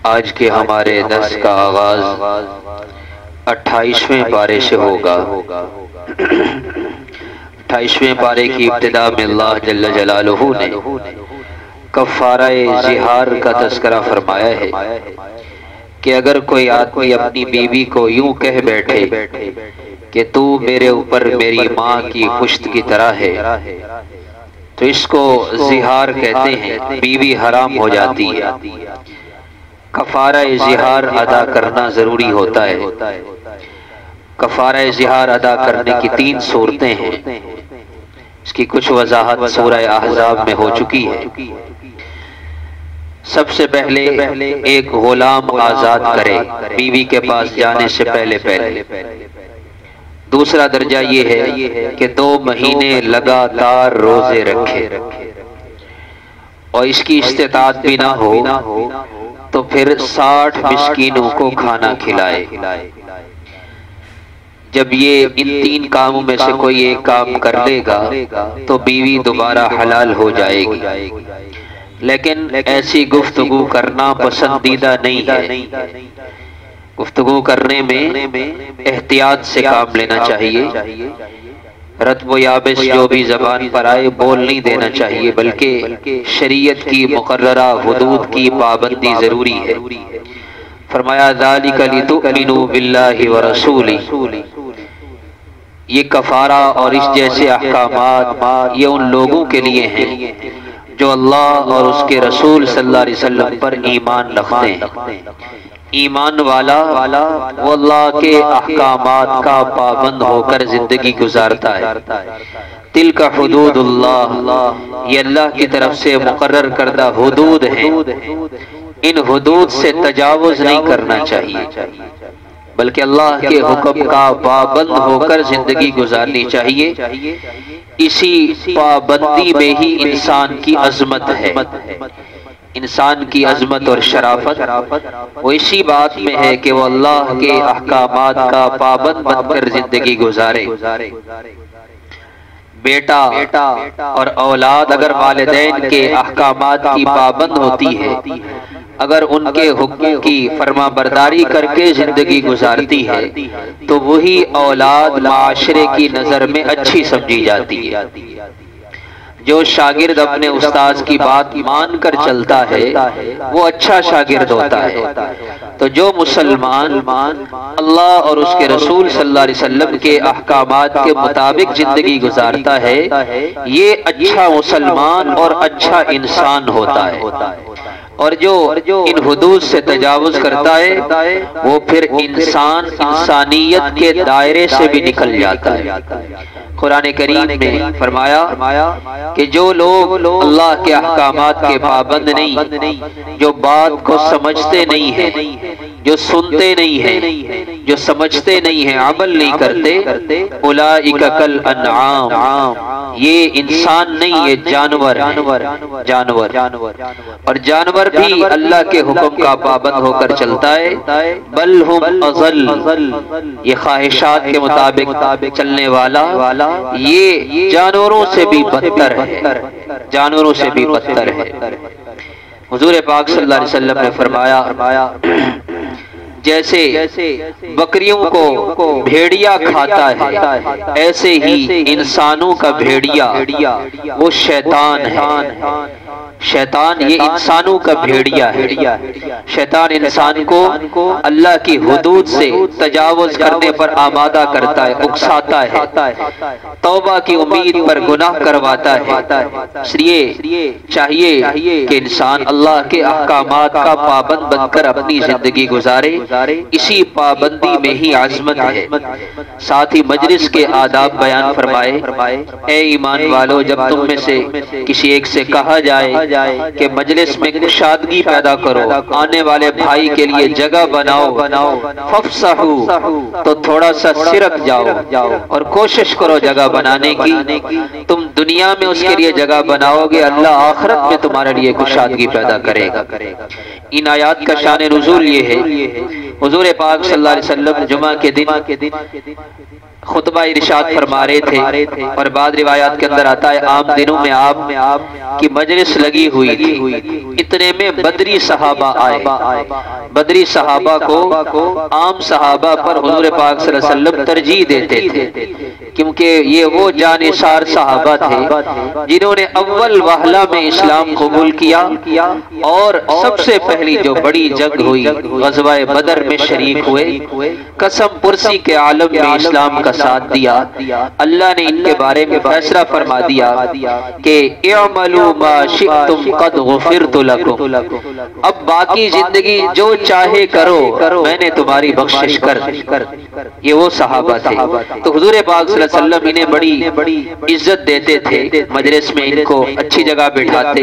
آج کے ہمارے درس کا آغاز 28ویں پارے سے ہوگا۔ 28ویں پارے کی ابتدا میں اللہ جل جلالہ نے کفارہ زہار کا تذکرہ فرمایا ہے کہ اگر کوئی آدمی اپنی بیوی کو یوں کہہ بیٹھے کہ تو میرے اوپر میری ماں کی پشت کی طرح ہے تو اس کو زہار کہتے ہیں، بیوی حرام ہو جاتی ہے۔ کفارہ زہار ادا کرنا ضروری ہوتا ہے۔ کفارہ زہار ادا کرنے کی 3 صورتیں ہیں، اس کی کچھ وضاحت سورہ احزاب میں ہو چکی ہے۔ سب سے پہلے ایک غلام آزاد کرے بیوی کے پاس جانے سے پہلے۔ دوسرا درجہ یہ ہے کہ 2 مہینے لگاتار روزے رکھے، اور اس کی استطاعت بھی نہ ہو تو پھر 60 مسکینوں کو کھانا کھلائے۔ جب یہ ان 3 کاموں میں سے کوئی ایک کام کر لے گا تو بیوی دوبارہ حلال ہو جائے گی، لیکن ایسی گفتگو کرنا پسندیدہ نہیں ہے۔ گفتگو کرنے میں احتیاط سے کام لینا چاہیے۔ رطب و یابس جو بھی زبان پر آئے بول نہیں دینا چاہیے، بلکہ شریعت کی مقررہ حدود کی پابندی ضروری ہے۔ فرمایا ذالک لتؤمنوا باللہ ورسولہ، یہ کفارہ اور اس جیسے احکامات یہ ان لوگوں کے لیے ہیں جو اللہ اور اس کے رسول صلی اللہ علیہ وسلم پر ایمان رکھتے ہیں۔ ایمان والا وہ اللہ کے احکامات کا پابند ہو کر زندگی گزارتا ہے۔ تلک حدود اللہ، یہ اللہ کی طرف سے مقرر کردہ حدود ہیں، ان حدود سے تجاوز نہیں کرنا چاہیے، بلکہ اللہ کے حکم کا پابند ہو کر زندگی گزارنی چاہیے۔ اسی پابندی میں ہی انسان کی عظمت ہے۔ انسان کی عظمت اور شرافت وہ اسی بات میں ہے کہ وہ اللہ کے احکامات کا پابند بن کر زندگی گزارے۔ بیٹا اور اولاد اگر والدین کے احکامات کی پابند ہوتی ہے، اگر ان کے حکم کی فرما برداری کر کے زندگی گزارتی ہے تو وہی اولاد معاشرے کی نظر میں اچھی سمجھی جاتی ہے۔ جو شاگرد اپنے استاذ کی بات مان کر چلتا ہے وہ اچھا شاگرد ہوتا ہے۔ تو جو مسلمان اللہ اور اس کے رسول صلی اللہ علیہ وسلم کے احکامات کے مطابق زندگی گزارتا ہے، یہ اچھا مسلمان اور اچھا انسان ہوتا ہے۔ اور جو ان حدود سے تجاوز کرتا ہے وہ پھر انسانیت کے دائرے سے بھی نکل جاتا ہے۔ قرآن کریم نے فرمایا کہ جو لوگ اللہ کے احکامات کے پابند نہیں، جو بات کو سمجھتے نہیں ہیں، جو سنتے نہیں ہیں، جو سمجھتے نہیں ہیں، عمل نہیں کرتے، اولئک کالانعام، یہ انسان نہیں، یہ جانور۔ اور جانور بھی اللہ کے حکم کا پابند ہو کر چلتا ہے، بل ہم اضل، یہ خواہشات کے مطابق چلنے والا یہ جانوروں سے بھی بدتر ہے۔ حضور پاک صلی اللہ علیہ وسلم نے فرمایا جیسے بکریوں کو بھیڑیا کھاتا ہے، ایسے ہی انسانوں کا بھیڑیا وہ شیطان ہے۔ شیطان یہ انسانوں کا بھیڑیا ہے۔ شیطان انسان کو اللہ کی حدود سے تجاوز کرنے پر آمادہ کرتا ہے، اکساتا ہے، توبہ کی امید پر گناہ کرواتا ہے۔ اس لیے چاہیے کہ انسان اللہ کے احکامات کا پابند بن کر اپنی زندگی گزارے، اسی پابندی میں ہی عظمت ہے۔ ساتھ ہی مجلس کے آداب بیان فرمائے، اے ایمان والو، جب تم میں سے کسی ایک سے کہا جائے کہ مجلس میں کشادگی پیدا کرو، آنے والے بھائی کے لیے جگہ بناؤ، فافصحوا، تو تھوڑا سا سرک جاؤ اور کوشش کرو جگہ بنانے کی۔ تم دنیا میں اس کے لیے جگہ بناؤ گے، اللہ آخرت میں تمہارے لیے کشادگی پیدا کرے گا۔ ان آیات کا شان نزول یہ ہے، حضور پاک صلی اللہ علیہ وسلم جمعہ کے دن خطبہ ارشاد فرما رہے تھے، اور بعض روایات کے اندر آتا ہے عام دنوں میں آپ کی مجلس لگی ہوئی تھی، اتنے میں بدری صحابہ آئے۔ بدری صحابہ کو عام صحابہ پر حضور پاک صلی اللہ علیہ وسلم ترجیح دیتے تھے، کیونکہ یہ وہ جانثار صحابہ تھے جنہوں نے اول وہلہ میں اسلام قبول کیا، اور سب سے پہلی جو بڑی جنگ ہوئی غزوہ بدر میں شریک ہوئے، قسم پرسی کے عالم میں اسلام کا ساتھ دیا۔ اللہ نے ان کے بارے میں فیصلہ فرما دیا کہ اعملوا ما شئتم قد غفرت لکم، اب باقی زندگی جو چاہے کرو، میں نے تمہاری بخشش کر دی۔ یہ وہ صحابہ تھے۔ تو حضور پاک صلی اللہ علیہ وسلم انہیں بڑی عزت دیتے تھے، مجلس میں ان کو اچھی جگہ بٹھاتے۔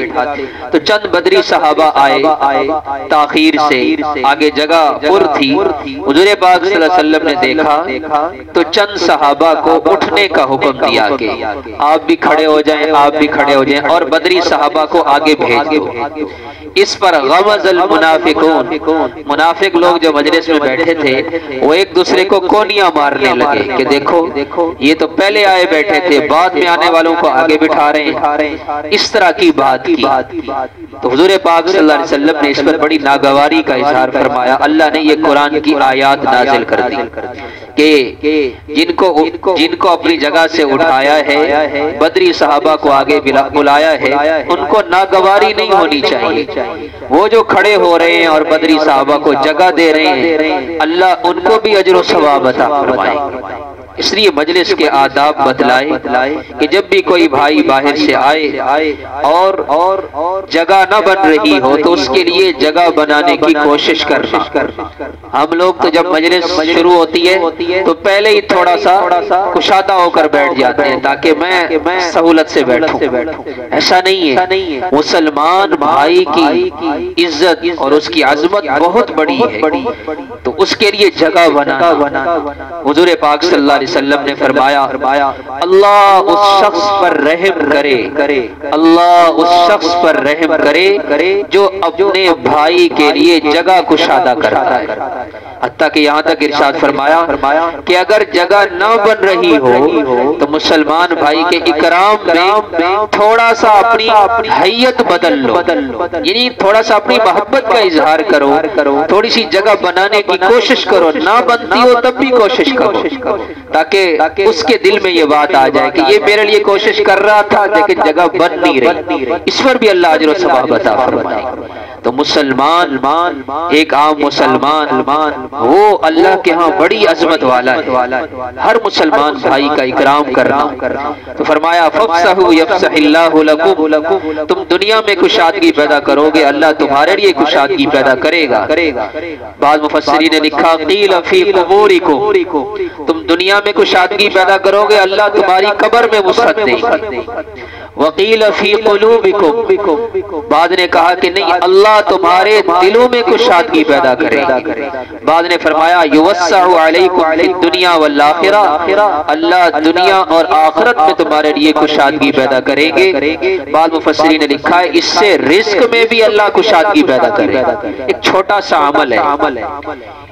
تو چند بدری صحابہ آئے تاخیر سے، آگے جگہ پر تھی۔ حضور پاک صلی اللہ علیہ وسلم نے دیکھا تو چند صحابہ کو اٹھنے کا حکم دیا کہ آپ بھی کھڑے ہو جائیں، آپ بھی کھڑے ہو جائیں، اور بدری صحابہ کو آگے بھیج دو۔ اس پر غمز المنافقون، منافق لوگ جو مجلس میں بیٹھے تھے وہ ایک دوسرے کو کونیاں مارنے لگے کہ دیکھو یہ تو پہلے آئے بیٹھے تھے، بعد میں آنے والوں کو آگے بٹھا رہے ہیں، اس طرح کی بات کی۔ تو حضور پاک صلی اللہ علیہ وسلم نے اس پر بڑی ناگواری کا اظہار فرمایا۔ اللہ نے یہ قرآن کی آیات نازل کر دی کہ جن کو اپنی جگہ سے اٹھایا ہے، بدری صحابہ کو آگے بلایا ہے، ان کو ناگواری نہیں ہونی چاہیے۔ وہ جو کھڑے ہو رہے ہیں اور بدری صحابہ کو جگہ دے رہے ہیں، اللہ ان کو بھی اجر و ثواب عطا فرمائے۔ اس لیے مجلس کے آداب بتلائے کہ جب بھی کوئی بھائی باہر سے آئے اور جگہ نہ بن رہی ہو تو اس کے لیے جگہ بنانے کی کوشش کرنا۔ ہم لوگ تو جب مجلس شروع ہوتی ہے تو پہلے ہی تھوڑا سا کشادہ ہو کر بیٹھ جاتے ہیں تاکہ میں سہولت سے بیٹھوں۔ ایسا نہیں ہے، مسلمان بھائی کی عزت اور اس کی عظمت بہت بڑی ہے، تو اس کے لیے جگہ بنانا۔ حضور پاک صلی اللہ علیہ وسلم نے فرمایا اللہ اس شخص پر رحم کرے، اللہ اس شخص پر رحم کرے جو اپنے بھائی کے لیے جگہ کشادہ کرتا ہے۔ حتیٰ کہ یہاں تک ارشاد فرمایا کہ اگر جگہ نہ بن رہی ہو تو مسلمان بھائی کے اکرام میں تھوڑا سا اپنی حیت بدل لو، یعنی تھوڑا سا اپنی محبت کا اظہار کرو، تھوڑی سی جگہ بنانے کی کوشش کرو، نہ بنتی ہو تب بھی کوشش کرو، تاکہ اس کے دل میں یہ بات آ جائے کہ یہ میرے لیے کوشش کر رہا تھا لیکن جگہ بن نہیں رہی۔ اس پر بھی اللہ اجر و ثواب عطا فرمائے۔ تو مسلمان، ایک عام مسلمان، وہ اللہ کے ہاں بڑی عظمت والا ہے۔ ہر مسلمان بھائی کا اکرام کرنا۔ تو فرمایا فَافْصَحُوا يَفْصَحِ اللَّهُ لَكُمْ، تم دنیا میں کشادگی پیدا کرو گے اللہ تمہارے لیے کشادگی پیدا کرے گا۔ بعض مفسرین نے لکھا قِيلَ فِي قُبُورِكُمْ، تم دنیا میں کشادگی پیدا کرو گے اللہ تمہاری قبر میں وسعت دے گا۔ وَقِيلَ فِي قُلُوبِكُمْ، بعض نے کہا کہ نہیں اللہ تمہارے دلوں میں کشادگی پیدا کرے گا۔ بعض نے فرمایا یوسع علیکم فی الدنیا والآخرہ، اللہ دنیا اور آخرت میں تمہارے لیے کشادگی پیدا کریں گے۔ بعض مفسرین نے لکھا ہے اس سے رزق میں بھی اللہ کشادگی پیدا کرے گا۔ ایک چھوٹا سا عمل ہے،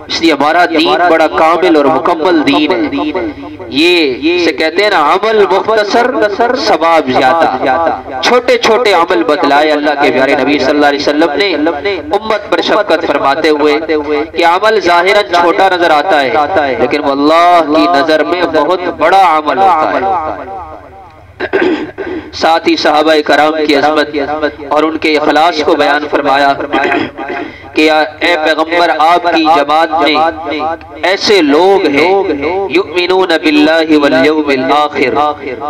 اس لیے ہمارا دین بڑا کامل اور مکمل دین ہے۔ یہ سے کہتے ہیں نا عمل مختصر ثواب زیادہ۔ چھوٹے چھوٹے عمل بتلائے اللہ کے پیارے نبی صلی اللہ علیہ وسلم نے امت پر شفقت فرماتے ہوئے کہ عمل ظاہراً چھوٹا نظر آتا ہے لیکن وہ اللہ کی نظر میں بہت بڑا عمل ہوتا ہے۔ ساتھ ہی صحابہ کرام کی عظمت اور ان کے اخلاص کو بیان فرمایا کہ اے پیغمبر آپ کی جماعت میں ایسے لوگ ہیں یؤمنون باللہ والیوم الآخر،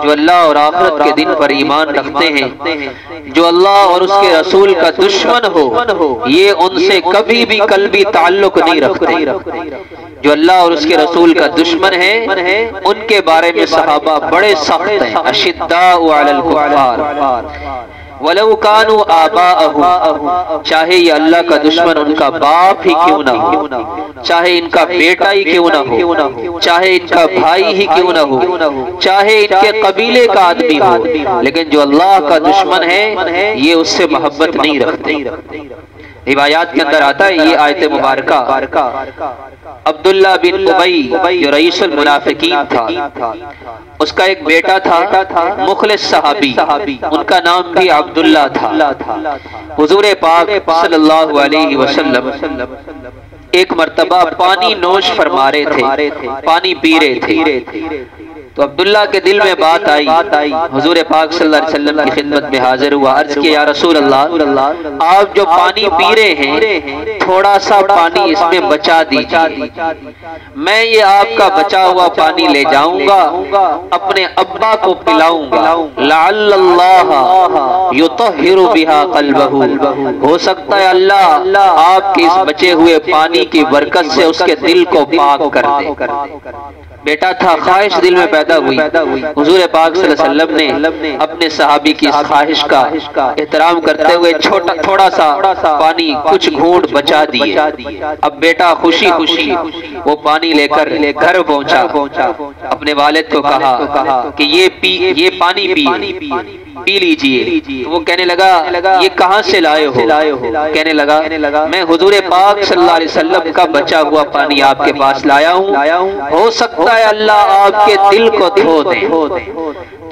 جو اللہ اور آخرت کے دن پر ایمان رکھتے ہیں، جو اللہ اور اس کے رسول کا دشمن ہو یہ ان سے کبھی بھی قلبی تعلق نہیں رکھتے۔ جو اللہ اور اس کے رسول کا دشمن ہے ان کے بارے میں صحابہ بڑے سخت ہیں، اشداء علی الکفار وَلَوْ كَانُوا آبَاءَهُمْ، چاہے یہ اللہ کا دشمن ان کا باپ ہی کیوں نہ ہو، چاہے ان کا بیٹا ہی کیوں نہ ہو، چاہے ان کا بھائی ہی کیوں نہ ہو، چاہے ان کے قبیلے کا آدمی ہو، لیکن جو اللہ کا دشمن ہے یہ اس سے محبت نہیں رکھتے۔ روایات کے اندر آتا ہے یہ آیت مبارکہ عبداللہ بن ابی جو رئیس المنافقین تھا، اس کا ایک بیٹا تھا مخلص صحابی، ان کا نام بھی عبداللہ تھا۔ حضور پاک صلی اللہ علیہ وسلم ایک مرتبہ پانی نوش فرما رہے تھے، پانی پی رہے تھے، تو عبداللہ کے دل میں بات آئی، حضور پاک صلی اللہ علیہ وسلم کی خدمت میں حاضر ہوا، عرض کیا یا رسول اللہ آپ جو پانی پی رہے ہیں تھوڑا سا پانی اس میں بچا دیجئے، میں یہ آپ کا بچا ہوا پانی لے جاؤں گا اپنے ابا کو پلاؤں گا، لعل اللہ یطہر بہا قلبہ، ہو سکتا ہے اللہ آپ کے اس بچے ہوئے پانی کی برکت سے اس کے دل کو پاک کر دے۔ بیٹا تھا، خواہش دل میں پیدا ہوئی، حضور پاک صلی اللہ علیہ وسلم نے اپنے صحابی کی اس خواہش کا احترام کرتے ہوئے تھوڑا سا پانی کچھ گھونٹ بچا دیے۔ اب بیٹا خوشی خوشی وہ پانی لے کر گھر پہنچا، اپنے والد کو کہا کہ یہ پانی پی لیجئے، وہ کہنے لگا یہ کہاں سے لائے ہو؟ کہنے لگا میں حضور پاک صلی اللہ علیہ وسلم کا بچا ہوا پانی آپ کے پاس لایا ہوں، ہو سکتا ہے اللہ آپ کے دل کو دھو دے۔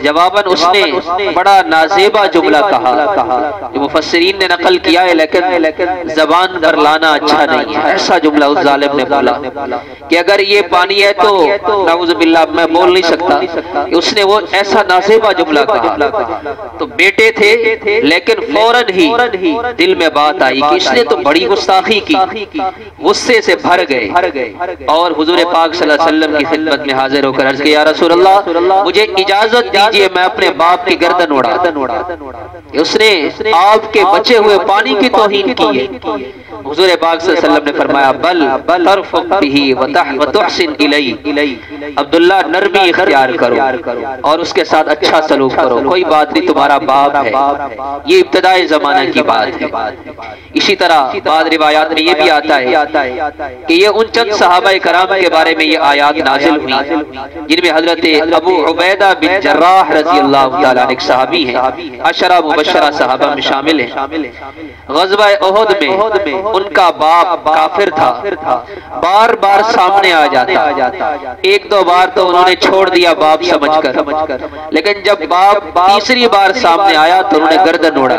جواباً اس نے بڑا نازیبا جملہ کہا، جو مفسرین نے نقل کیا ہے لیکن زبان پر لانا اچھا نہیں ہے۔ ایسا جملہ اس ظالم نے بولا کہ اگر یہ پانی ہے تو نعوذ باللہ میں بول نہیں سکتا، اس نے وہ ایسا نازیبا جملہ کہا۔ تو بیٹے تھے لیکن فوراً ہی دل میں بات آئی کہ اس نے تو بڑی گستاخی کی، غصے سے بھر گئے اور حضور پاک صلی اللہ علیہ وسلم کی خدمت میں حاضر ہو کر عرض کیا یا رسول اللہ مجھے اجازت دیجئے میں اپنے باپ کی گردن اڑا دوں، اس نے آپ کے بچے ہوئے پانی کی توہین کی ہے۔ حضور پاک صلی اللہ علیہ وسلم نے فرمایا بل ترفق به وتحسن الی، عبداللہ نرمی اختیار کرو اور اس کے ساتھ اچھا سلوک کرو، کوئی بات نہیں تمہارا باپ ہے۔ یہ ابتدائی زمانہ کی بات ہے۔ اسی طرح بعض روایات میں یہ بھی آتا ہے کہ یہ ان چند صحابہ کرام کے بارے میں یہ آیات نازل ہوئی جن میں حضرت ابو عبیدہ بن جراح رضی اللہ تعالیٰ عنہ ایک صحابی ہیں، عشرہ مبشرہ صحابہ میں شامل ہیں۔ غزوہ احد میں ان کا باپ کافر تھا، بار بار سامنے آ جاتا، ایک دو بار تو انہوں نے چھوڑ دیا باپ سمجھ کر، لیکن جب باپ تیسری بار سامنے آیا تو انہوں نے گردن اڑا۔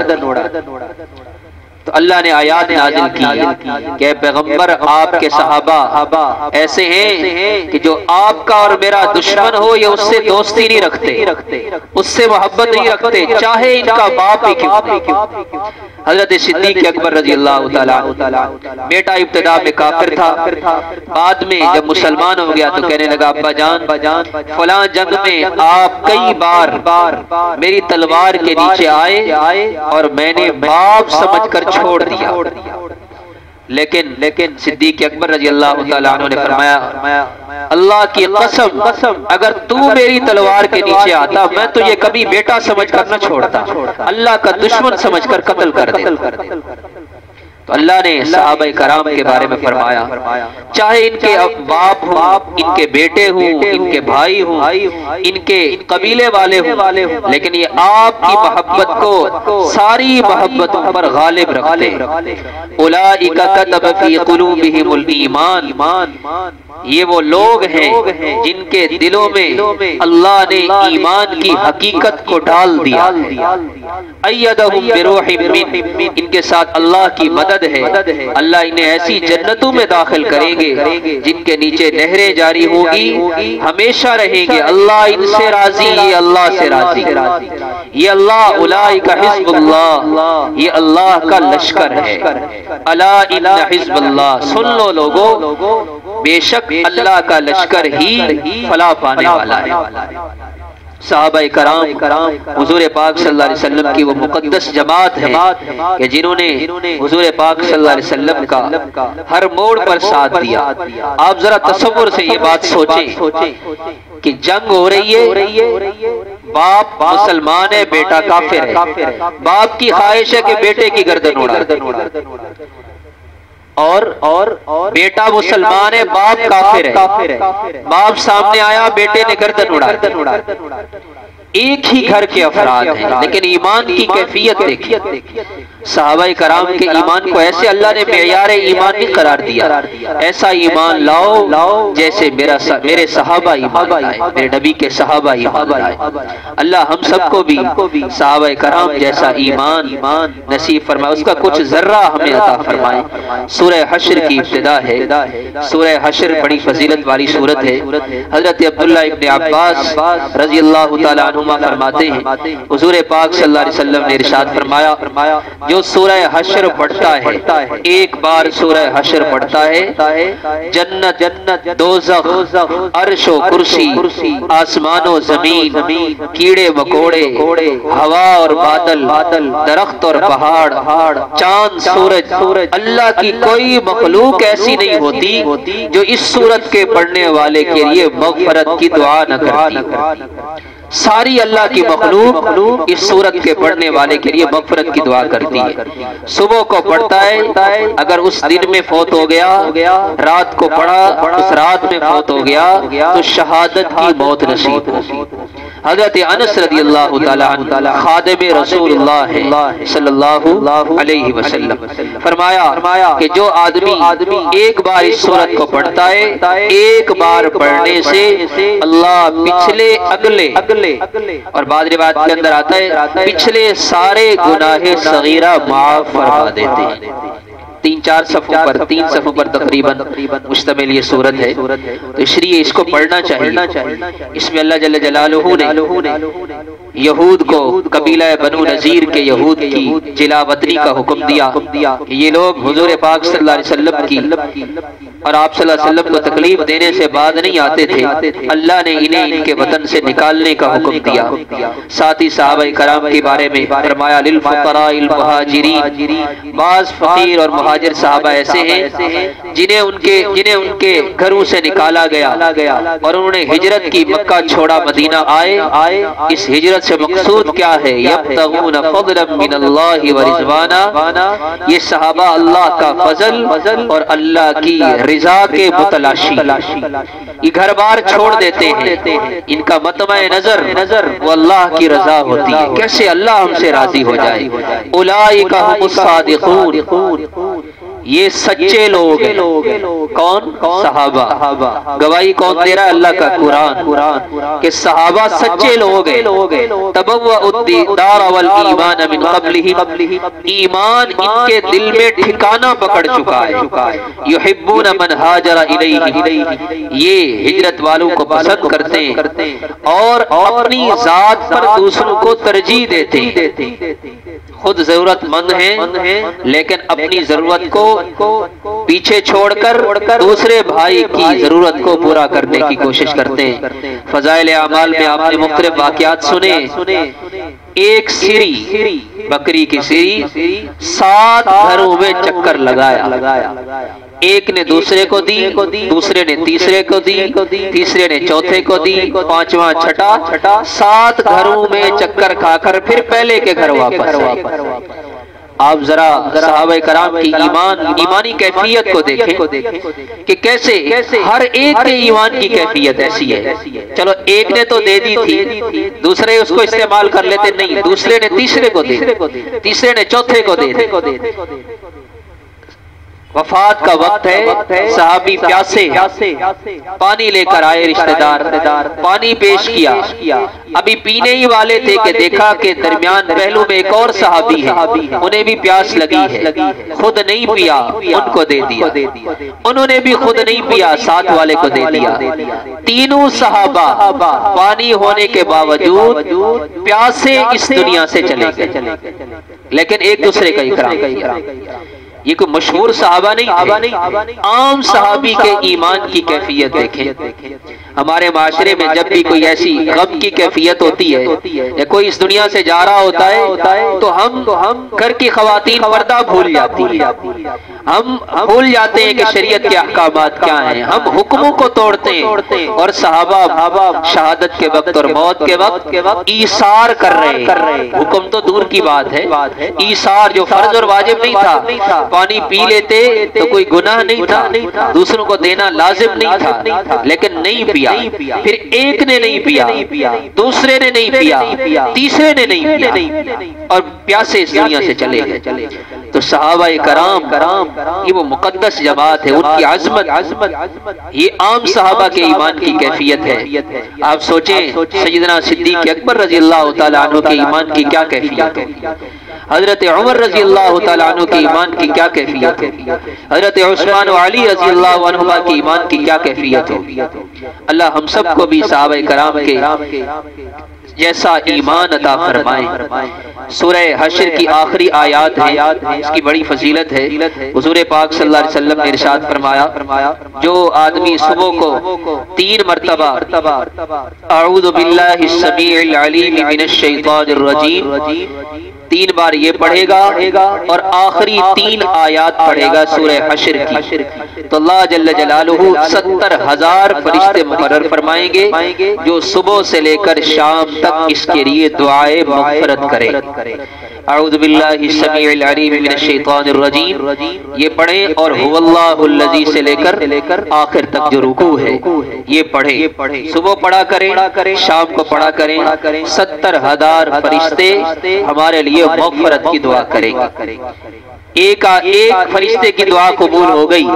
تو اللہ نے آیات نازل کی کہ پیغمبر آپ کے صحابہ ایسے ہیں کہ جو آپ کا اور میرا دشمن ہو یہ اس سے دوستی نہیں رکھتے، اس سے محبت نہیں رکھتے، چاہے ان کا باپ ہی کیوں۔ حضرت صدیق اکبر رضی اللہ تعالیٰ بیٹا ابتدا میں کافر تھا، بعد میں جب مسلمان ہو گیا تو کہنے لگا ابا جان فلاں جنگ میں آپ کئی بار میری تلوار کے نیچے آئے اور میں نے باپ سمجھ کر چھوڑ دیا، لیکن صدیق اکبر رضی اللہ تعالیٰ عنہ نے فرمایا اللہ کی قسم اگر تو میری تلوار کے نیچے آتا میں تو یہ کبھی بیٹا سمجھ کر نہ چھوڑتا، اللہ کا دشمن سمجھ کر قتل کر دیتا۔ تو اللہ نے صحابہ کرام کے بارے میں فرمایا چاہے ان کے باپ ہوں، ان کے بیٹے ہوں، ان کے بھائی ہوں، ان کے قبیلے والے ہوں، لیکن یہ آپ کی محبت کو ساری محبتوں پر غالب رکھتے ہیں۔ اولئک کتب فی قلوبہم الایمان، یہ وہ لوگ ہیں جن کے دلوں میں اللہ نے ایمان کی حقیقت کو ڈال دیا ہے۔ ایدہم بروح من، ان کے ساتھ اللہ کی مدد ہے، اللہ انہیں ایسی جنتوں میں داخل کریں گے جن کے نیچے نہریں جاری ہوگی، ہمیشہ رہیں گے، اللہ ان سے راضی، یہ اللہ سے راضی، یہ اللہ اولئک حزب اللہ، یہ اللہ کا لشکر ہے۔ الا ان حزب اللہ، سن لو لوگو بے شک اللہ کا لشکر ہی فلاح پانے والا ہے۔ صحابہ کرام حضور پاک صلی اللہ علیہ وسلم کی وہ مقدس جماعت ہے کہ جنہوں نے حضور پاک صلی اللہ علیہ وسلم کا ہر موڑ پر ساتھ دیا۔ آپ ذرا تصور سے یہ بات سوچیں کہ جنگ ہو رہی ہے، باپ مسلمان ہے، بیٹا کافر ہے، باپ کی خواہش ہے کہ بیٹے کی گردن اڑا، اور بیٹا مسلمان ہے، باپ کافر ہے، باپ سامنے آیا، بیٹے نے گردن اڑا۔ ایک ہی گھر کے افراد ہیں، لیکن ایمان کی کیفیت دیکھیے۔ صحابہ کرام کے ایمان کو ایسے اللہ نے معیار ایمان نہیں قرار دیا، ایسا ایمان لاؤ جیسے میرے صحابہ ایمان لائے، میرے نبی کے صحابہ ایمان لائے۔ اللہ ہم سب کو بھی صحابہ کرام جیسا ایمان نصیب فرمائے، اس کا کچھ ذرہ ہمیں عطا فرمائے۔ سورہ حشر کی ابتدا ہے، سورہ حشر بڑی فضیلت والی سورت ہے۔ حضرت عبداللہ ابن عباس رضی اللہ تعالی عنہما فرماتے ہیں حضور پاک صلی اللہ علیہ وسلم نے ارشاد فرمایا، جو سورہ حشر پڑھتا ہے، ایک بار سورہ حشر پڑھتا ہے، جنت دوزخ عرش و کرسی آسمان و زمین کیڑے مکوڑے ہوا اور بادل درخت اور پہاڑ چاند سورج اللہ کی کوئی مخلوق ایسی نہیں ہوتی جو اس سورت کے پڑھنے والے کے لیے مغفرت کی دعا نہ کرتی۔ ساری اللہ کی مخلوق اس سورت کے پڑھنے والے کے لیے مغفرت کی دعا کرتی ہے۔ صبح کو پڑھتا ہے، اگر اس دن میں فوت ہو گیا، رات کو پڑھا اس رات میں فوت ہو گیا تو شہادت کی موت نصیب ہوگی۔ حضرت انس رضی اللہ تعالی عنہ خادم رسول اللہ صلی اللہ علیہ وسلم فرمایا کہ جو آدمی ایک بار اس سورت کو پڑھتا ہے، ایک بار پڑھنے سے اللہ پچھلے اگلے اور بعض روایت کے اندر آتا ہے پچھلے سارے گناہ صغیرہ معاف فرما دیتے ہیں۔ 3 صفحوں پر تقریباً مشتمل یہ سورت ہے، تو اس لیے اس کو پڑھنا چاہیے۔ اس میں اللہ جل جلالہ نے یہود کو، قبیلہ بنو نذیر کے یہود کی جلا وطنی کا حکم دیا۔ یہ لوگ حضور پاک صلی اللہ علیہ وسلم کی اور آپ صلی اللہ علیہ وسلم کو تکلیف دینے سے بعد نہیں آتے تھے، اللہ نے انہیں ان کے وطن سے نکالنے کا حکم دیا۔ ساتھ ہی صحابہ کرام کے بارے میں فرمایا للفقراء المہاجرین، بعض فقیر اور مہاجر صحابہ ایسے ہیں جنہیں ان کے گھروں سے نکالا گیا اور انہوں نے ہجرت کی، مکہ چھوڑا مدینہ آئے۔ اس ہجرت سے مقصود کیا ہے؟ یبتغون فضلا من اللہ ورضوانا، یہ صحابہ اللہ کا فضل اور اللہ کی رضا کے متلاشی، یہ گھر بار چھوڑ دیتے ہیں، ان کا مطمع نظر وہ اللہ کی رضا ہوتی ہے، کیسے اللہ ہم سے راضی ہو جائے۔ اولئک هم الصادقون، یہ سچے لوگ ہیں۔ کون؟ صحابہ۔ گواہی کون دے رہا ہے؟ اللہ کا قرآن، کہ صحابہ سچے لوگ ہیں۔ تبوأوا الدار والایمان من قبلہم، ایمان ان کے دل میں ٹھکانہ پکڑ چکا ہے۔ یحبون من ہاجر الیہم، یہ ہجرت والوں کو پسند کرتے ہیں اور اپنی ذات پر دوسروں کو ترجیح دیتے ہیں۔ خود ضرورت مند ہیں لیکن اپنی ضرورت کو پیچھے چھوڑ کر دوسرے بھائی کی ضرورت کو پورا کرنے کی کوشش کرتے ہیں۔ فضائل اعمال میں آپ نے مختلف واقعات سنے۔ ایک سری، بکری کی سری 7 گھروں میں چکر لگایا، ایک نے دوسرے کو دی، دوسرے نے تیسرے کو دی، تیسرے نے چوتھے کو دی، پانچواں چھٹا، 7 گھروں میں چکر کھا کر پھر پہلے کے گھر واپس آئے۔ آپ ذرا صحابہ کرام کی ایمانی کیفیت کو دیکھیں کہ کیسے ہر ایک کے ایمان کی کیفیت ایسی ہے۔ چلو ایک نے تو دے دی تھی، دوسرے اس کو استعمال کر لیتے نہیں، دوسرے نے تیسرے کو دے، تیسرے نے چوتھے کو دے۔ وفات کا وقت ہے، صحابی پیاسے، پانی لے کر آئے، رشتہ دار پانی پیش کیا، ابھی پینے ہی والے تھے کہ دیکھا کہ درمیان پہلو میں ایک اور صحابی ہے، انہیں بھی پیاس لگی ہے، خود نہیں پیا، ان کو دے دیا، انہوں نے بھی خود نہیں پیا، ساتھ والے کو دے دیا۔ تینوں صحابہ پانی ہونے کے باوجود پیاسے اس دنیا سے چلے گئے، لیکن ایک دوسرے کا اکرام کیا۔ یہ کوئی مشہور صحابہ نہیں تھے، عام صحابی کے ایمان کی کیفیت دیکھیں۔ ہمارے معاشرے میں جب بھی کوئی ایسی غم کی کیفیت ہوتی ہے یا کوئی اس دنیا سے جا رہا ہوتا ہے تو ہم گھر کی خواتین پردہ بھول جاتی ہیں، ہم بھول جاتے ہیں کہ شریعت کے احکامات کیا ہیں، ہم حکموں کو توڑتے ہیں، اور صحابہ شہادت کے وقت اور موت کے وقت ایثار کر رہے ہیں۔ حکم تو دور کی بات ہے، ایثار جو فرض اور واجب نہیں تھا، پانی پی لیتے تو کوئی گناہ نہیں تھا، دوسروں کو دینا لازم نہیں تھا، لیکن نہیں پیا، پھر ایک نے نہیں پیا، دوسرے نے نہیں پیا، تیسرے نے نہیں پیا، اور پیاسے اس دنیا سے چلے گئے۔ تو صحابہ کرام یہ وہ مقدس جماعت ہے، ان کی عظمت یہ عام صحابہ کے ایمان کی کیفیت ہے۔ آپ سوچیں سیدنا صدیق اکبر رضی اللہ تعالیٰ عنہ کے ایمان کی کیا کیفیت ہے، حضرت عمر رضی اللہ تعالیٰ عنہ کے ایمان کی کیا کیفیت ہے، حضرت عثمان و علی رضی اللہ عنہما کی ایمان کی کیا کیفیت ہے۔ اللہ ہم سب کو بھی صحابہ کرام کے جیسا ایمان عطا فرمائے۔ سورہ حشر کی آخری آیات ہے، اس کی بڑی فضیلت ہے۔ حضور پاک صلی اللہ علیہ وسلم نے ارشاد فرمایا جو آدمی صبح کو 3 مرتبہ اعوذ باللہ السمیع العلیم من الشیطان الرجیم 3 بار یہ پڑھے گا اور آخری 3 آیات پڑھے گا سورہ حشر کی، تو اللہ جل جلالہ 70,000 فرشتے مقرر فرمائیں گے جو صبح سے لے کر شام تک اس کے لیے دعائے مغفرت کرے۔ اعوذ باللہ السمیع العلیم من الشیطان الرجیم یہ پڑھیں، اور هو اللہ الذی سے لے کر آخر تک جو رکوع ہے یہ پڑھیں، صبح پڑھا کریں، شام کو پڑھا کریں، 70,000 فرشتے ہمارے لیے مغفرت کی دعا کریں گے۔ ایک فرشتے کی دعا قبول ہو گئی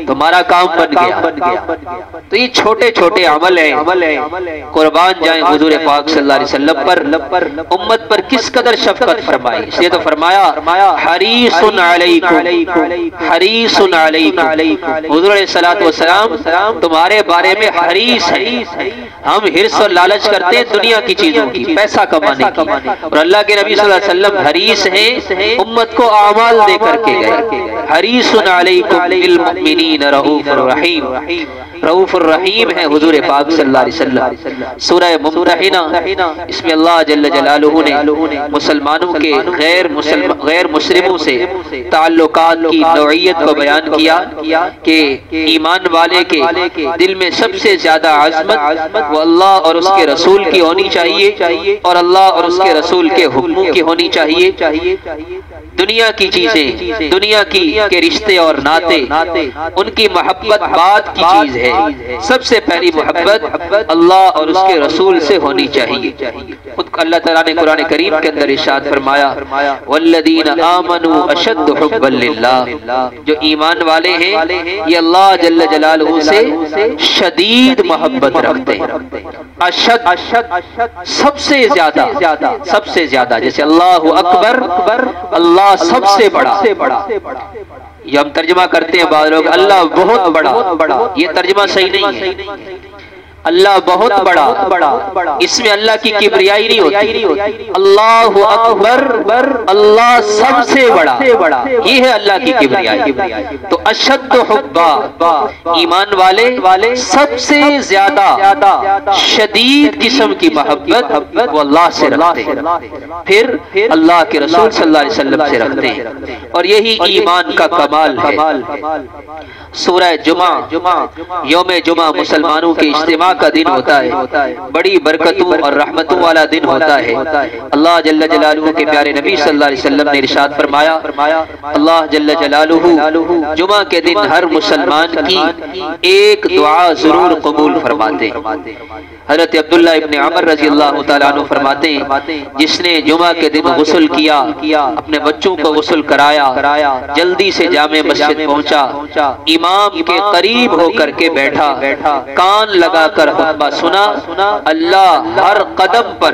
تو ہمارا کام بن گیا۔ تو یہ چھوٹے چھوٹے عمل ہیں، قربان جائیں حضور پاک صلی اللہ علیہ وسلم پر، امت پر کس قدر شفقت فرمائی، اس لیے تو فرمایا حریص علیکم، حریص علیکم، حضور علیہ السلام تمہارے بارے میں حریص ہے۔ ہم حرص اور لالچ کرتے ہیں دنیا کی چیزوں کی، پیسہ کمانے کی، اور اللہ کے نبی صلی اللہ علیہ وسلم حریص ہیں، امت کو اعمال دے کر کے گئے۔ حریص علیکم بالمؤمنین رؤوف الرحیم، رؤوف الرحیم ہے حضور پاک صلی اللہ علیہ وسلم۔ سورہ ممتحنہ اس میں اللہ جل جلالہ نے مسلمانوں کے غیر مسلموں سے تعلقات کی نوعیت کو بیان کیا کہ ایمان والے کے دل میں سب سے زیادہ عظمت وہ اللہ اور اس کے رسول کی ہونی چاہیے، اور اللہ اور اس کے رسول کے حکموں کی ہونی چاہیے۔ دنیا کی چیزیں، دنیا کے رشتے اور ناتے، ان کی محبت بعد کی چیز ہے، سب سے پہلی محبت اللہ اور اس کے رسول سے ہونی چاہیے۔ خود اللہ تعالیٰ نے قرآن کریم کے اندر ارشاد فرمایا والذین آمنوا اشد حبا للہ، جو ایمان والے ہیں یہ اللہ جل جلالہ سے شدید محبت رکھتے ہیں۔ اشد سب سے زیادہ، جیسے اللہ اکبر، اللہ سب سے بڑا، یہ ہم ترجمہ کرتے ہیں بعض لوگ اللہ بہت بڑا، یہ ترجمہ صحیح نہیں ہے۔ اللہ بہت بڑا، اس میں اللہ کی کبریائی نہیں ہوتی، اللہ اکبر، اللہ سب سے بڑا، یہ ہے اللہ کی کبریائی۔ تو اشد حبا، ایمان والے سب سے زیادہ شدید قسم کی محبت وہ اللہ سے رکھتے ہیں، پھر اللہ کے رسول صلی اللہ علیہ وسلم سے رکھتے ہیں، اور یہی ایمان کا کمال ہے۔ سورہ جمعہ، یوم جمعہ مسلمانوں کے اجتماع کا دن ہوتا ہے، بڑی برکتوں اور رحمتوں والا دن ہوتا ہے۔ اللہ جل جلالہ کے پیارے نبی صلی اللہ علیہ وسلم نے ارشاد فرمایا اللہ جل جلالہ جمعہ کے دن ہر مسلمان کی ایک دعا ضرور قبول فرماتے ہیں۔ حضرت عبداللہ ابن عمر رضی اللہ تعالیٰ عنہ فرماتے ہیں جس نے جمعہ کے دن غسل کیا، اپنے بچوں کو غسل کرایا، جلدی سے جامع مسجد پہنچا، امام کے قریب ہو کر کے بیٹھا، کان لگا کر خطبہ سنا، اللہ ہر قدم پر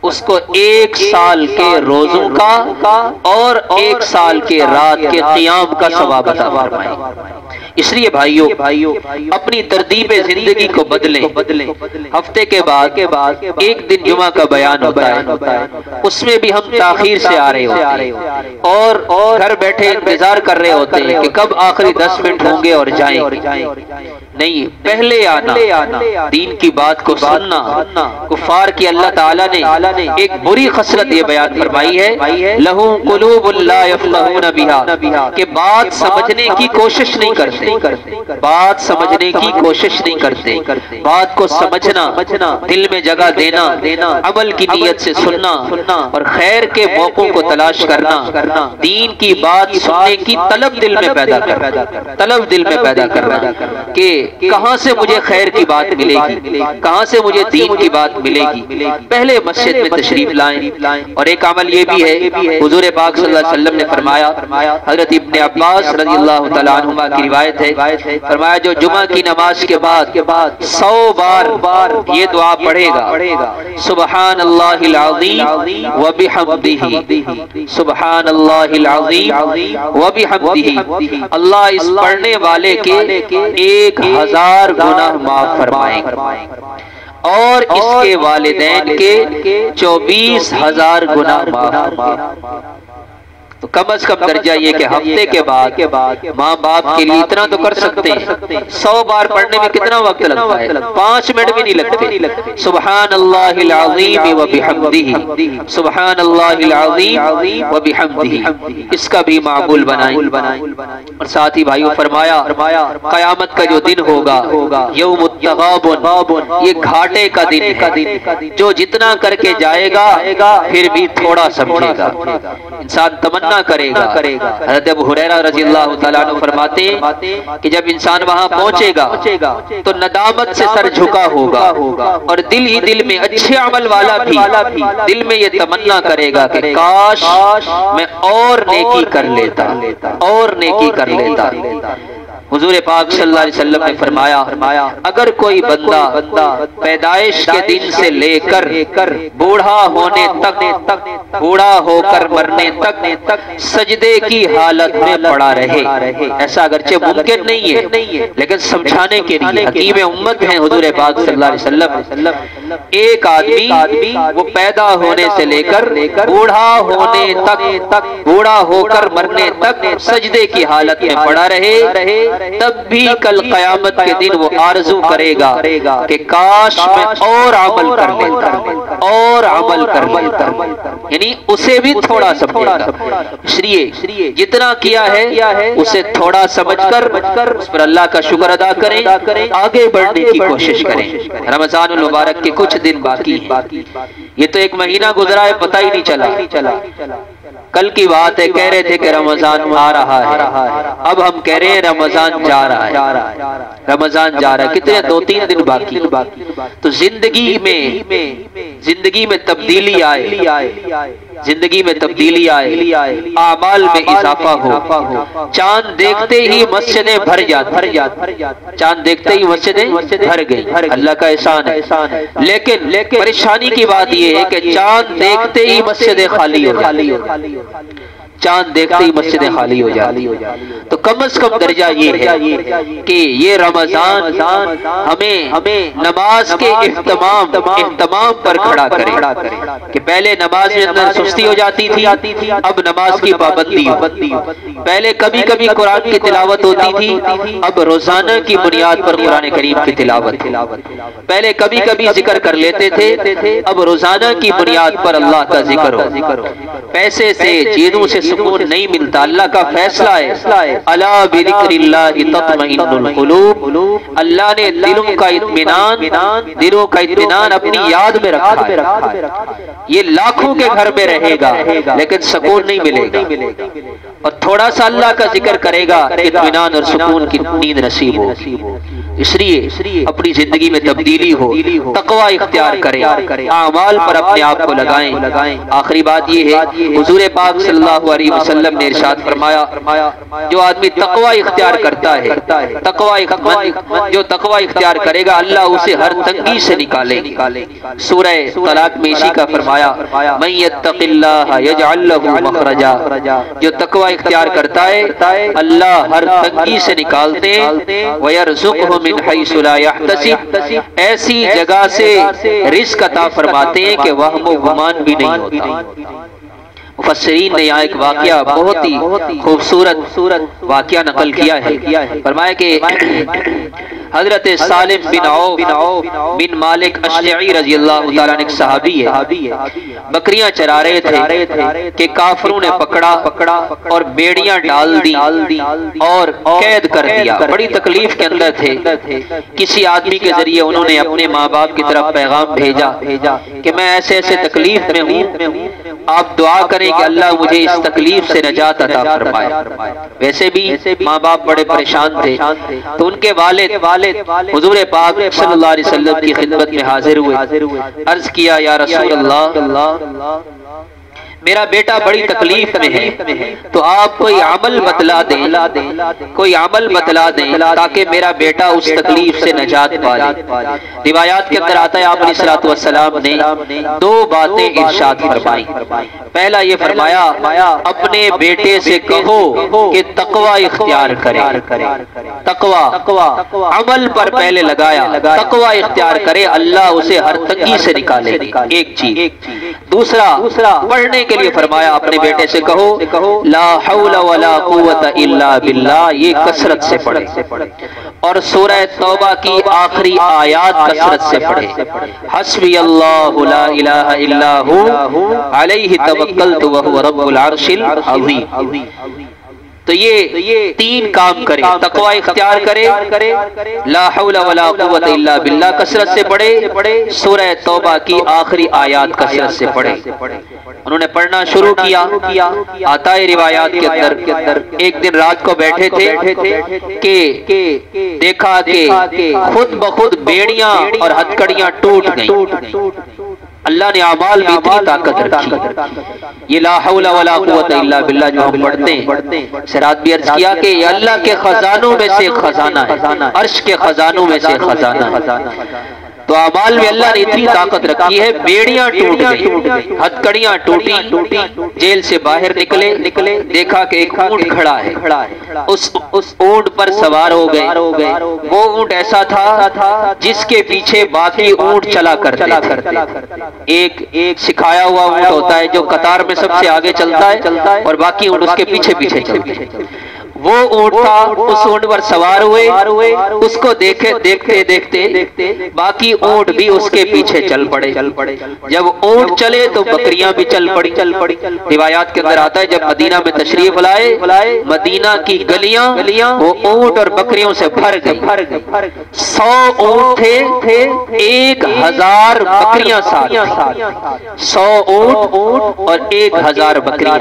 اس کو 1 سال کے روزوں کا اور 1 سال کے رات کے قیام کا ثواب عطا فرمائے۔ اس لیے بھائیو اپنی ترتیب زندگی کو بدلیں۔ ہفتے کے بعد ایک دن جمعہ کا بیان ہوتا ہے، اس میں بھی ہم تاخیر سے آ رہے ہوتے ہیں اور گھر بیٹھے انتظار کر رہے ہوتے ہیں کہ کب آخری 10 منٹ ہوں گے اور جائیں۔ نہیں، پہلے آنا، دین کی بات کو سننا۔ کفار کی اللہ تعالیٰ نے ایک بری خصلت یہ بیان فرمائی ہے لَهُمْ قُلُوبٌ لَا يَفْقَهُونَ بِهَا، کہ بات سمجھنے کی کوشش نہیں کرتے، کرتے، بات سمجھنے کی کوشش نہیں کرتے، بات کو سمجھنا، دل میں جگہ دینا، عمل کی نیت سے سننا اور خیر کے موقعوں کو تلاش کرنا، دین کی بات سننے کی طلب دل میں پیدا کرنا کہ کہاں سے مجھے خیر کی بات ملے گی، کہاں سے مجھے دین کی بات ملے گی، پہلے مسجد میں تشریف لائیں۔ اور ایک عمل یہ بھی ہے، حضور پاک صلی اللہ علیہ وسلم نے فرمایا، حضرت ابن عباس رضی اللہ تعالیٰ عنہما کی روایت ہے، فرمایا جو جمعہ کی نماز کے بعد 100 بار یہ دعا پڑھے گا، سبحان اللہ العظیم وبحمدہ، سبحان اللہ العظیم وبحمدہ، اللہ اس پڑھنے والے کے 1000 گناہ معاف فرمائیں اور اس کے والدین کے 24,000 گناہ معاف۔ تو کم از کم درجہ یہ کہ ہفتے کے بعد ماں باپ کے لیے اتنا تو کر سکتے ہیں۔ 100 بار پڑھنے میں کتنا وقت لگتا ہے؟ 5 منٹ بھی نہیں لگتے۔ سبحان اللہ العظیم وبحمدہ، سبحان اللہ العظیم وبحمدہ، اس کا بھی معمول بنائیں۔ اور ساتھ ہی بھائیو فرمایا قیامت کا جو دن ہوگا، یوم التغابن، یہ گھاٹے کا دن، جو جتنا کر کے جائے گا پھر بھی تھوڑا سمجھے گا، انسان تمنا کرے گا۔ حضرت ابو ہریرہ رضی اللہ تعالیٰ عنہ فرماتے ہیں کہ جب انسان وہاں پہنچے گا تو ندامت سے سر جھکا ہوگا اور دل ہی دل میں اچھے عمل والا بھی دل میں یہ تمنا کرے گا کہ کاش میں اور نیکی کر لیتا۔ حضور پاک صلی اللہ علیہ وسلم نے فرمایا اگر کوئی بندہ پیدائش کے دن سے لے کر بوڑھا ہونے تک، بوڑھا ہو کر مرنے تک سجدے کی حالت میں پڑا رہے، ایسا اگرچہ ممکن نہیں ہے لیکن سمجھانے کے لیے حکیم امت ہیں حضور پاک صلی اللہ علیہ وسلم، ایک آدمی وہ پیدا ہونے سے لے کر بوڑھا ہونے تک، بوڑھا ہو کر مرنے تک سجدے کی حالت میں پڑا رہے، تب بھی کل قیامت کے دن وہ آرزو کرے گا کہ کاش میں اور عمل کر لیتا، یعنی اسے بھی تھوڑا سمجھے گا، اس لیے جتنا کیا ہے اسے تھوڑا سمجھ کر اس پر اللہ کا شکر ادا کریں، آگے بڑھنے کی کوشش کریں۔ رمضان المبارک کے کچھ دن باقی ہیں، یہ تو 1 مہینہ گزرا ہے پتہ ہی نہیں چلا۔ کل کی بات ہے، کہہ رہے تھے کہ رمضان آ رہا ہے، اب ہم کہہ رہے ہیں رمضان جا رہا ہے، کتنے 2-3 دن باقی۔ تو زندگی میں تبدیلی آئے، اعمال میں اضافہ ہو، چاند دیکھتے ہی مسجدیں بھر گئی، اللہ کا احسان ہے۔ لیکن پریشانی کی بات یہ ہے کہ چاند دیکھتے ہی مسجدیں خالی ہو جاتی، تو کم از کم درجہ یہ ہے کہ یہ رمضان ہمیں نماز کے اہتمام پر کھڑا کرے کہ پہلے نماز میں اندر سستی ہو جاتی تھی، اب نماز کی پابندی ہو، پہلے کبھی قرآن کی تلاوت ہوتی تھی، اب روزانہ کی بنیاد پر قرآن کریم کی تلاوت، پہلے کبھی ذکر کر لیتے تھے، اب روزانہ کی بنیاد پر اللہ کا ذکر ہو۔ پیسے سے، چیزوں سے سکون نہیں ملتا، اللہ کا فیصلہ ہے، الا بذکر اللہ تطمئن القلوب، اللہ نے دلوں کا اطمینان اپنی یاد میں رکھا ہے۔ یہ لاکھوں کے گھر میں رہے گا لیکن سکون نہیں ملے گا، اور تھوڑا سا اللہ کا ذکر کرے گا، اطمینان اور سکون کی نیند نصیب ہوگی۔ اس لیے اپنی زندگی میں تبدیلی ہو، تقوی اختیار کریں، اعمال پر اپنے آپ کو لگائیں۔ آخری بات یہ ہے، حضور پاک صلی اللہ علیہ وسلم نے ارشاد فرمایا جو آدمی تقوی اختیار کرتا ہے، جو تقوی اختیار کرے گا اللہ اسے ہر تنگی سے نکالے گا۔ سورہ طلاق میں اسی کا فرمایا من یتق اللہ یجعل لہ مخرجا، جو تقوی اختیار کرتا ہے اللہ ہر تنگی سے نکالتے ہیں، وَيَرْزُقْهُ مِنْ حَيْثُ لَا يَحْتَسِبْ، ایسی جگہ سے رزق عطا فرماتے ہیں کہ وہم و گمان بھی نہیں ہوتا۔ مفسرین نے یہاں ایک واقعہ بہت ہی خوبصورت واقعہ نقل کیا ہے، فرمایا کہ حضرت سالم بن عوف بن مالک اشجعی رضی اللہ تعالیٰ عنہ ایک صحابی ہے، بکریاں چرا رہے تھے کہ کافروں نے پکڑا اور بیڑیاں ڈال دی اور قید کر دیا، بڑی تکلیف کے اندر تھے۔ کسی آدمی کے ذریعے انہوں نے اپنے ماں باپ کی طرف پیغام بھیجا کہ میں ایسے ایسے تکلیف میں ہوں، آپ دعا کریں کہ اللہ مجھے اس تکلیف سے نجات عطا فرمائے۔ ویسے بھی ماں باپ بڑے پریشان تھے، تو ان کے والد حضور پاک صلی اللہ علیہ وسلم کی خدمت میں حاضر ہوئے، عرض کیا یا رسول اللہ میرا بیٹا بڑی تکلیف میں ہے، تو آپ کوئی عمل بتلا دیں تاکہ میرا بیٹا اس تکلیف سے نجات پا لے۔ روایات کے اندر آتا ہے آپ علیہ الصلوۃ والسلام نے دو باتیں ارشاد فرمائیں۔ پہلا یہ فرمایا اپنے بیٹے سے کہو کہ تقوی اختیار کرے، تقوی عمل پر پہلے لگایا، تقوی اختیار کرے، اللہ اسے ہر تنگی سے نکالے گا، ایک چیز۔ دوسرا پڑھنے کے لیے فرمایا اپنے بیٹے سے کہو لا حول ولا قوت الا باللہ، یہ کثرت سے پڑھے، اور سورہ توبہ کی آخری آیات کثرت سے پڑھے، حسبی اللہ لا الہ الا ہو علیہ توکلت وہو رب العرش العظیم۔ تو یہ تین کام کرے، تقوی اختیار کرے، لا حول ولا قوت الا باللہ کثرت سے پڑھے، سورہ توبہ کی آخری آیات کثرت سے پڑھے۔ انہوں نے پڑھنا شروع کیا۔ آتا ہے روایات کے اندر ایک دن رات کو بیٹھے تھے کہ دیکھا کہ خود بخود بیڑیاں اور ہتھکڑیاں ٹوٹ گئیں۔ اللہ نے اعمال میں اتنی طاقت رکھی۔ یہ لا حول ولا قوت الا باللہ جو ہم پڑھتے ہیں، سرات بھی عرض کیا کہ یہ اللہ کے خزانوں میں سے خزانہ ہے، عرش کے خزانوں میں سے خزانہ ہے۔ تو اعمال میں اللہ نے اتنی طاقت رکھی ہے، بیڑیاں ٹوٹ گئی، ہتھکڑیاں ٹوٹی، جیل سے باہر نکلے، دیکھا کہ ایک اونٹ کھڑا ہے، اس اونٹ پر سوار ہو گئے۔ وہ اونٹ ایسا تھا جس کے پیچھے باقی اونٹ چلا کرتے تھے۔ ایک سکھایا ہوا اونٹ ہوتا ہے جو قطار میں سب سے آگے چلتا ہے اور باقی اونٹ اس کے پیچھے چلتے ہیں۔ وہ اونٹ تھا، اس اونٹ پر سوار ہوئے، اس کو دیکھتے باقی اونٹ بھی اس کے پیچھے چل پڑے۔ جب اونٹ چلے تو بکریاں بھی چل پڑی۔ روایات کے اندر آتا ہے جب مدینہ میں تشریف لائے، مدینہ کی گلیاں وہ اونٹ اور بکریوں سے بھر گئی۔ 100 اونٹ تھے، 1000 بکریاں ساتھ، 100 اونٹ اور 1000 بکریاں۔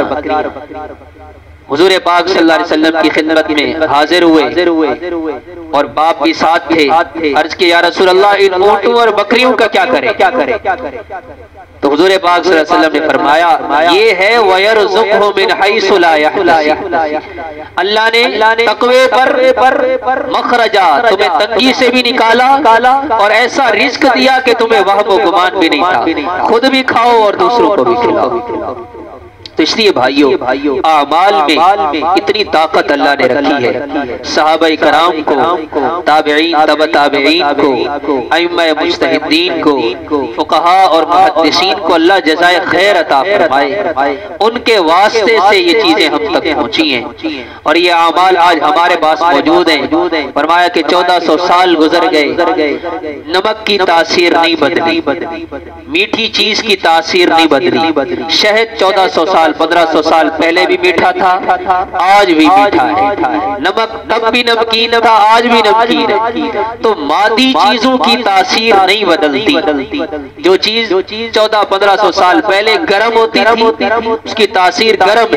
حضور پاک صلی اللہ علیہ وسلم کی خدمت میں حاضر ہوئے اور باپ بھی ساتھ تھے۔ عرض کہ یا رسول اللہ ان اونٹوں اور بکریوں کا کیا کرے؟ تو حضور پاک صلی اللہ علیہ وسلم نے فرمایا یہ ہے وَيَرْزُقْهُ مِنْ حَيْثُ لَا يَحْتَسِبُ، اللہ نے تقوی پر مخرجہ تمہیں تنگی سے بھی نکالا اور ایسا رزق دیا کہ تمہیں وہم و گمان بھی نہیں تھا، خود بھی کھاؤ اور دوسروں کو بھی کھلاؤ۔ تو اس لیے بھائیو اعمال میں اتنی طاقت اللہ نے رکھی ہے۔ صحابہ کرام کو، تابعین، تبع تابعین کو، ائمہ مجتہدین کو، فقہاء اور محدثین کو اللہ جزائے خیر عطا فرمائے۔ ان کے واسطے سے یہ چیزیں ہم تک پہنچی ہیں اور یہ اعمال آج ہمارے پاس موجود ہیں۔ فرمایا کہ 1400 سال گزر گئے، نمک کی تاثیر نہیں بدلی، میٹھی چیز کی تاثیر نہیں بدلی۔ شہد 1400 سال 1500 سال پہلے بھی میٹھا تھا، آج بھی میٹھا ہے۔ نمک تب بھی نمکین تھا، آج بھی نمکین ہے۔ تو مادی چیزوں کی تاثیر نہیں بدلتی۔ جو چیز 1400-1500 سال پہلے گرم ہوتی تھی اس کی تاثیر گرم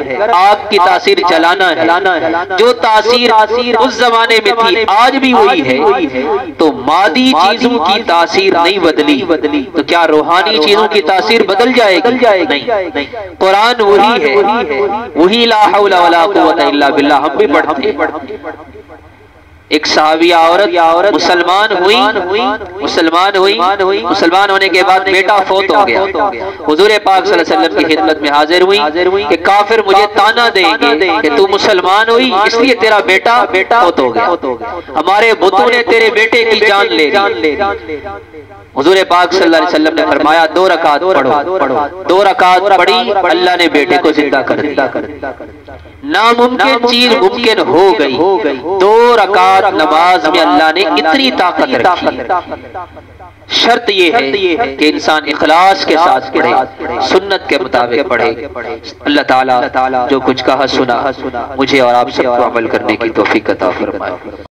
ہے، آگ کی تاثیر جلانا ہے۔ جو تاثیر اس زمانے میں تھی آج بھی وہی ہے۔ تو مادی چیزوں کی تاثیر نہیں بدلی تو کیا روحانی چیزوں کی تاثیر بدل جائے گی؟ نہیں۔ قرآن وہی ہے، وہی لا حول ولا قوت الا باللہ ہم بھی پڑھتے ہیں۔ ایک صحابیہ عورت مسلمان ہونے کے بعد بیٹا فوت ہو گیا۔ حضور پاک صلی اللہ علیہ وسلم کی خدمت میں حاضر ہوئی کہ کافر مجھے تانا دیں گے کہ تو مسلمان ہوئی اس لیے تیرا بیٹا فوت ہو گیا، ہمارے بتوں نے تیرے بیٹے کی جان لے لی۔ حضور پاک صلی اللہ علیہ وسلم نے فرمایا 2 رکعت پڑھو، 2 رکعت پڑھی، اللہ نے بیٹے کو زندہ کر دیا۔ ناممکن چیز ممکن ہو گئی۔ 2 رکعت نماز میں اللہ نے اتنی طاقت رکھی۔ شرط یہ ہے کہ انسان اخلاص کے ساتھ پڑھے، سنت کے مطابق پڑھے۔ اللہ تعالیٰ جو کچھ کہا سنا مجھے اور آپ سب کو عمل کرنے کی توفیق عطا فرمائے۔